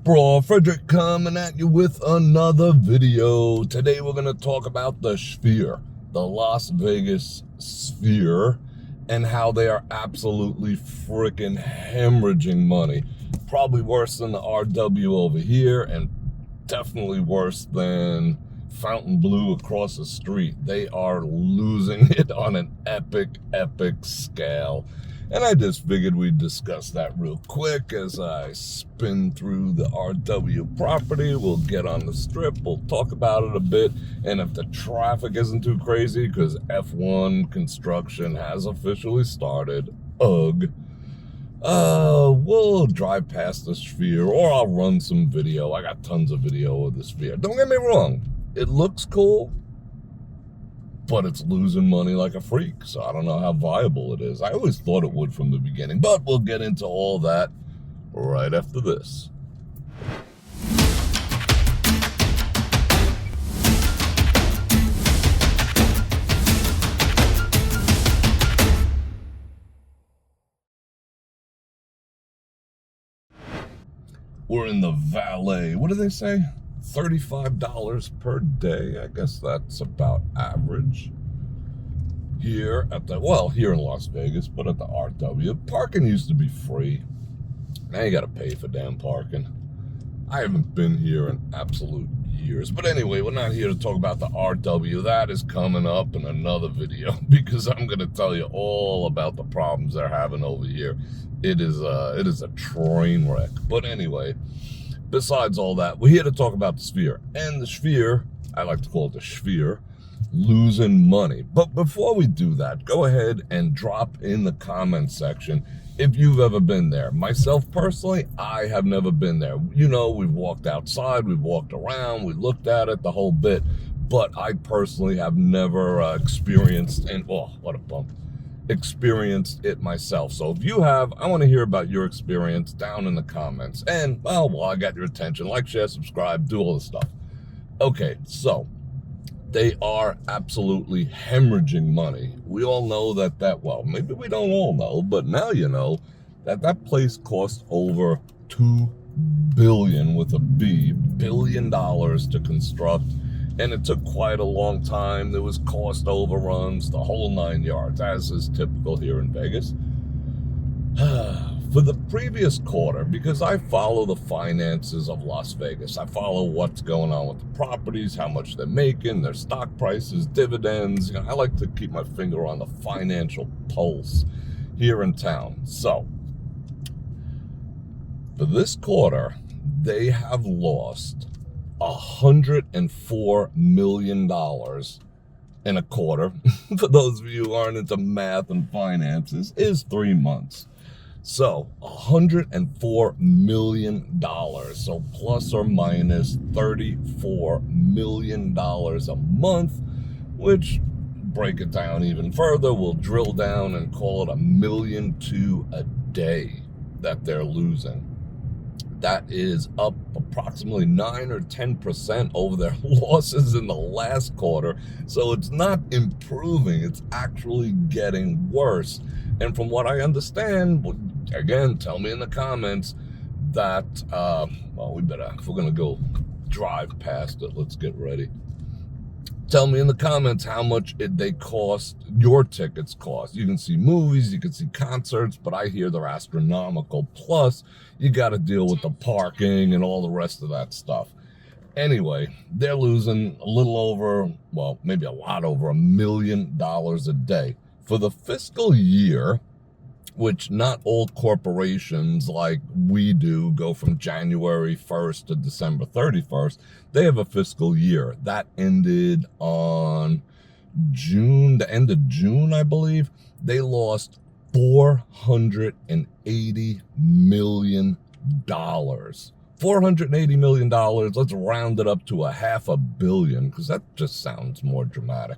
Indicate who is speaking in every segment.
Speaker 1: Bror Fredrik coming at you with another video. Today we're going to talk about the Sphere, the Las Vegas Sphere, and how they are absolutely freaking hemorrhaging money. Probably worse than the RW over here, and definitely worse than Fountain Blue across the street. They are losing it on an epic scale. And I just figured we'd discuss that real quick as I spin through the RW property. We'll get on the strip, we'll talk about it a bit, and if the traffic isn't too crazy, because F1 construction has officially started, we'll drive past the Sphere, or I'll run some video. I got tons of video of the Sphere. Don't get me wrong, it looks cool, but it's losing money like a freak, so I don't know how viable it is. I always thought it would from the beginning, but we'll get into all that right after this. We're in the valet. What do they say? $35 per day. I guess that's about average here at the, well, here in Las Vegas, but at the RW. Parking used to be free. Now you got to pay for damn parking. I haven't been here in absolute years. But anyway, we're not here to talk about the RW. That is coming up in another video because I'm going to tell you all about the problems they're having over here. It is a train wreck. But anyway, besides all that, we're here to talk about the Sphere. And the Sphere, I like to call it the Sphere, losing money. But before we do that, go ahead and drop in the comment section if you've ever been there. Myself personally, I have never been there. You know, we've walked outside, we've walked around, we looked at it, the whole bit. But I personally have never experienced, and oh, what a bump, experienced it myself. So if you have, I want to hear about your experience down in the comments. And well, I got your attention, like, share, subscribe, do all the stuff. Okay, so they are absolutely hemorrhaging money. We all know that, well, maybe we don't all know, but now you know that place cost over $2 billion with a B, billion dollars to construct. And it took quite a long time. There was cost overruns, the whole 9 yards, as is typical here in Vegas. For the previous quarter, because I follow the finances of Las Vegas, I follow what's going on with the properties, how much they're making, their stock prices, dividends. You know, I like to keep my finger on the financial pulse here in town. So, for this quarter, they have lost $104 million in a quarter. For those of you who aren't into math and finances, is 3 months. So $104 million. So plus or minus $34 million a month, which, break it down even further, we'll drill down and call it $1.2 million a day that they're losing. That is up approximately 9 or 10% over their losses in the last quarter. So it's not improving, it's actually getting worse. And from what I understand, again, tell me in the comments that, well, we better, if we're going to go drive past it, let's get ready. Tell me in the comments how much they cost, your tickets cost. You can see movies, you can see concerts, but I hear they're astronomical. Plus, you got to deal with the parking and all the rest of that stuff. Anyway, they're losing a little over, well, maybe a lot over $1 million a day. For the fiscal year, which not all corporations like we do go from January 1st to December 31st. They have a fiscal year. That ended on June, the end of June, I believe. They lost $480 million. $480 million. Let's round it up to $500 million, because that just sounds more dramatic.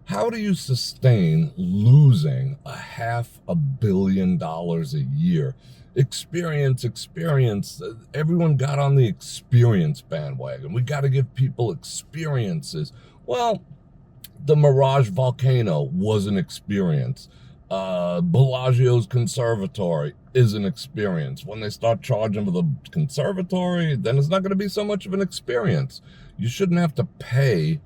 Speaker 1: How do you sustain losing $500 million a year? Experience. Everyone got on the experience bandwagon. We got to give people experiences. Well, the Mirage Volcano was an experience. Bellagio's conservatory is an experience. When they start charging for the conservatory, then it's not going to be so much of an experience. You shouldn't have to pay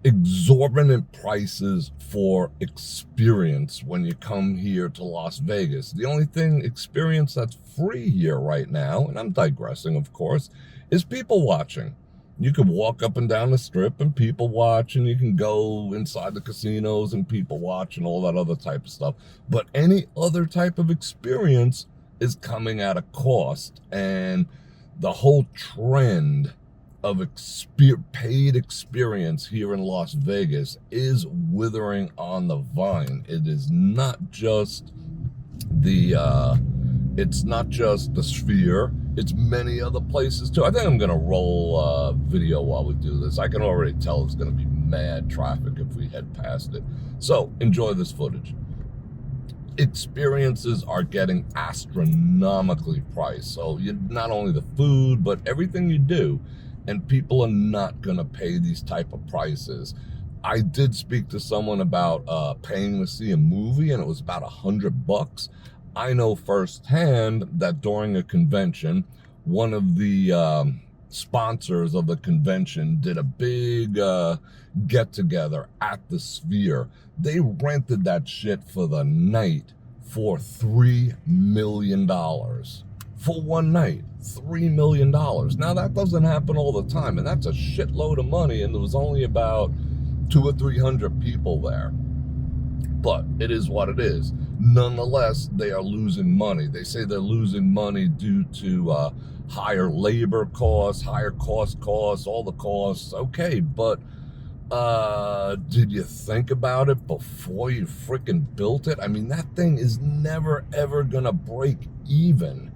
Speaker 1: exorbitant prices for experience when you come here to Las Vegas. The only experience that's free here right now, and I'm digressing, of course, is people watching. You can walk up and down the strip and people watch, and you can go inside the casinos and people watch and all that other type of stuff. But any other type of experience is coming at a cost, and the whole trend of paid experience here in Las Vegas is withering on the vine. It is not just the Sphere. It's many other places too. I think I'm gonna roll video while we do this. I can already tell it's gonna be mad traffic if we head past it. So enjoy this footage. Experiences are getting astronomically priced. So not only the food, but everything you do. And people are not gonna pay these type of prices. I did speak to someone about paying to see a movie, and it was about $100. I know firsthand that during a convention, one of the sponsors of the convention did a big get-together at the Sphere. They rented that shit for the night for $3 million. For one night, $3 million. Now, that doesn't happen all the time, and that's a shitload of money, and there was only about 200 or 300 people there. But it is what it is. Nonetheless, they are losing money. They say they're losing money due to higher labor costs, higher costs, all the costs. Okay, but did you think about it before you freaking built it? I mean, that thing is never, ever gonna break even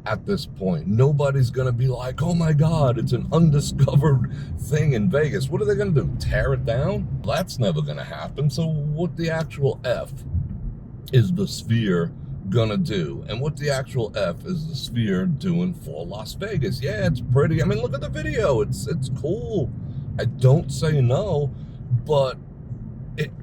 Speaker 1: at this point. Nobody's gonna be like, oh my God, it's an undiscovered thing in Vegas. What are they gonna do, tear it down? That's never gonna happen. So what the actual F is the Sphere gonna do? And what the actual F is the Sphere doing for Las Vegas? Yeah, it's pretty. I mean, look at the video. It's cool. I don't say no, but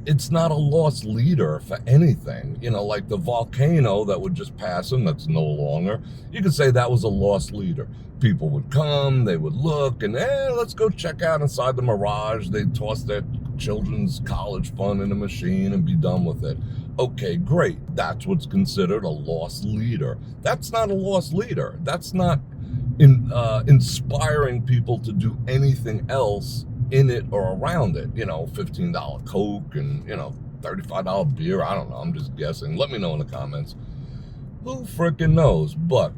Speaker 1: it's not a lost leader for anything. You know, like the volcano that would just pass them, that's no longer. You could say that was a lost leader. People would come, they would look, and let's go check out inside the Mirage. They'd toss their children's college fund in a machine and be done with it. Okay, great. That's what's considered a lost leader. That's not a lost leader. That's not inspiring people to do anything else in it or around it. You know, $15 Coke and, you know, $35 beer. I don't know. I'm just guessing. Let me know in the comments. Who freaking knows? But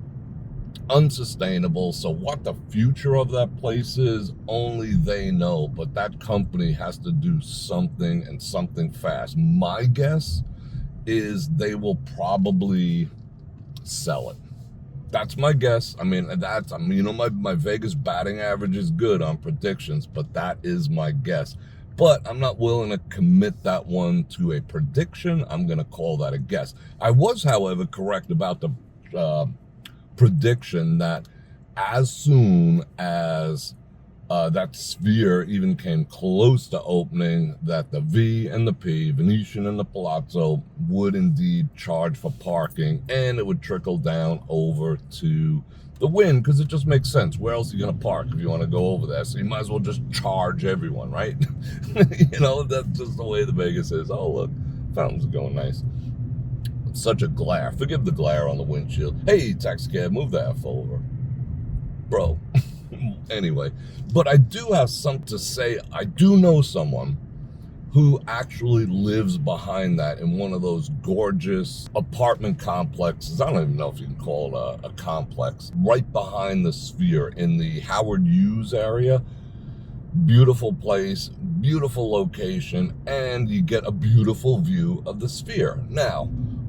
Speaker 1: unsustainable. So what the future of that place is, only they know. But that company has to do something, and something fast. My guess is they will probably sell it. That's my guess. I mean, you know, my Vegas batting average is good on predictions, but that is my guess. But I'm not willing to commit that one to a prediction. I'm going to call that a guess. I was, however, correct about the prediction that as soon as that Sphere even came close to opening, that the V and the P, Venetian and the Palazzo, would indeed charge for parking, and it would trickle down over to the Wynn, because it just makes sense. Where else are you going to park if you want to go over there? So you might as well just charge everyone, right? You know, that's just the way the Vegas is. Oh, look, fountains are going nice. Such a glare. Forgive the glare on the windshield. Hey, taxi cab, move that F over. Bro. Anyway, but I do have something to say. I do know someone who actually lives behind that in one of those gorgeous apartment complexes. I don't even know if you can call it a complex. Right behind the Sphere in the Howard Hughes area. Beautiful place, beautiful location, and you get a beautiful view of the Sphere. Now,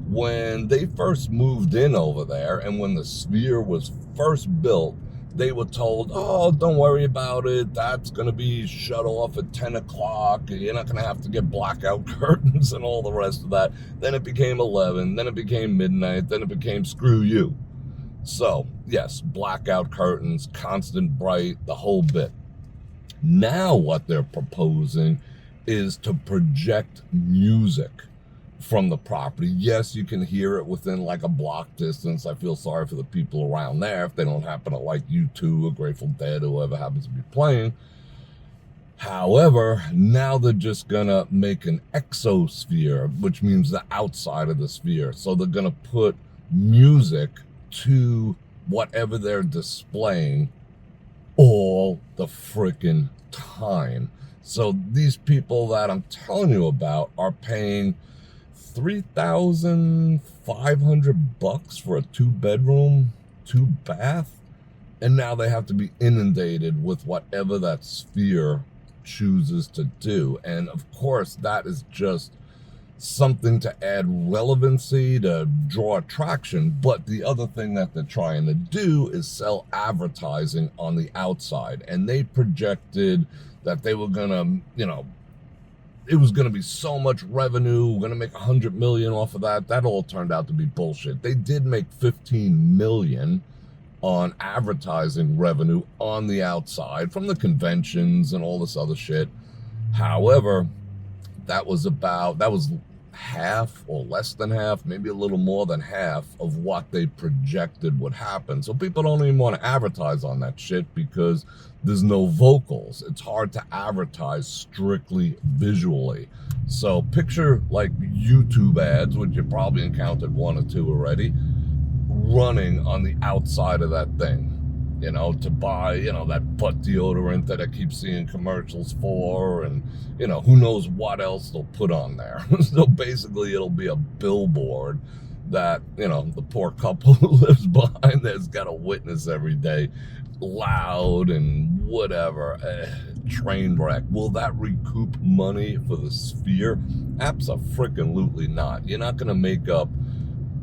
Speaker 1: when they first moved in over there, and when the Sphere was first built, they were told, oh, don't worry about it. That's going to be shut off at 10 o'clock. You're not going to have to get blackout curtains and all the rest of that. Then it became 11. Then it became midnight. Then it became screw you. So, yes, blackout curtains, constant bright, the whole bit. Now what they're proposing is to project music from the property. Yes, you can hear it within like a block distance. I feel sorry for the people around there if they don't happen to like U2 or Grateful Dead or whoever happens to be playing. However, now they're just gonna make an exosphere, which means the outside of the sphere. So they're gonna put music to whatever they're displaying all the freaking time. So these people that I'm telling you about are paying $3,500 for a 2-bedroom, 2-bath, and now they have to be inundated with whatever that sphere chooses to do. And of course, that is just something to add relevancy, to draw attraction. But the other thing that they're trying to do is sell advertising on the outside. And they projected that they were gonna, it was gonna be so much revenue, we're gonna make $100 million off of that. That all turned out to be bullshit. They did make $15 million on advertising revenue on the outside from the conventions and all this other shit. However, that was half or less than half, maybe a little more than half of what they projected would happen. So people don't even want to advertise on that shit because there's no vocals. It's hard to advertise strictly visually. So picture like YouTube ads, which you probably encountered 1 or 2 already, running on the outside of that thing, to buy, that butt deodorant that I keep seeing commercials for, and, who knows what else they'll put on there. So basically it'll be a billboard that, the poor couple who lives behind there's got to witness every day, loud and whatever. Train wreck. Will that recoup money for the sphere? Abso-freaking-lutely not. You're not going to make up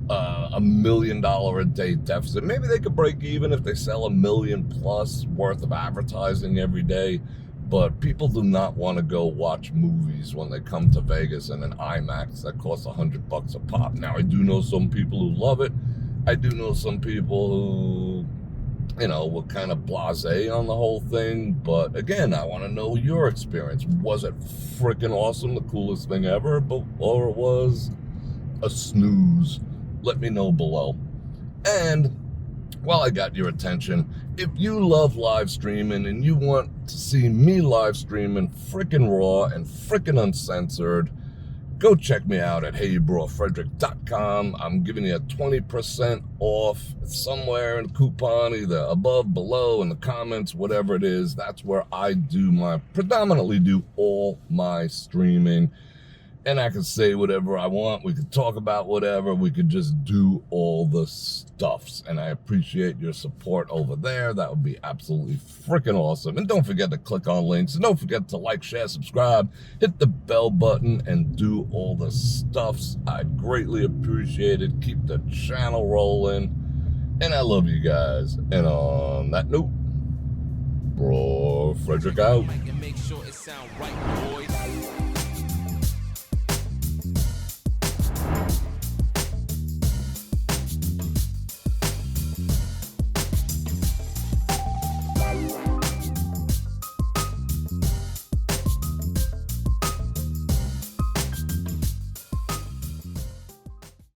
Speaker 1: $1 million a day deficit. Maybe they could break even if they sell $1 million plus worth of advertising every day. But people do not want to go watch movies when they come to Vegas in an IMAX that costs $100 a pop. Now, I do know some people who love it. I do know some people who, were kind of blasé on the whole thing. But again, I want to know your experience. Was it freaking awesome, the coolest thing ever, or it was a snooze? Let me know below. And while I got your attention, if you love live streaming and you want to see me live streaming freaking raw and freaking uncensored, go check me out at heybrorfredrik.com. I'm giving you a 20% off somewhere in the coupon, either above, below, in the comments, whatever it is. That's where I predominantly do all my streaming. And I can say whatever I want. We could talk about whatever. We could just do all the stuffs. And I appreciate your support over there. That would be absolutely freaking awesome. And don't forget to click on links. And don't forget to like, share, subscribe, hit the bell button, and do all the stuffs. I'd greatly appreciate it. Keep the channel rolling. And I love you guys. And on that note, Bror Fredrik out.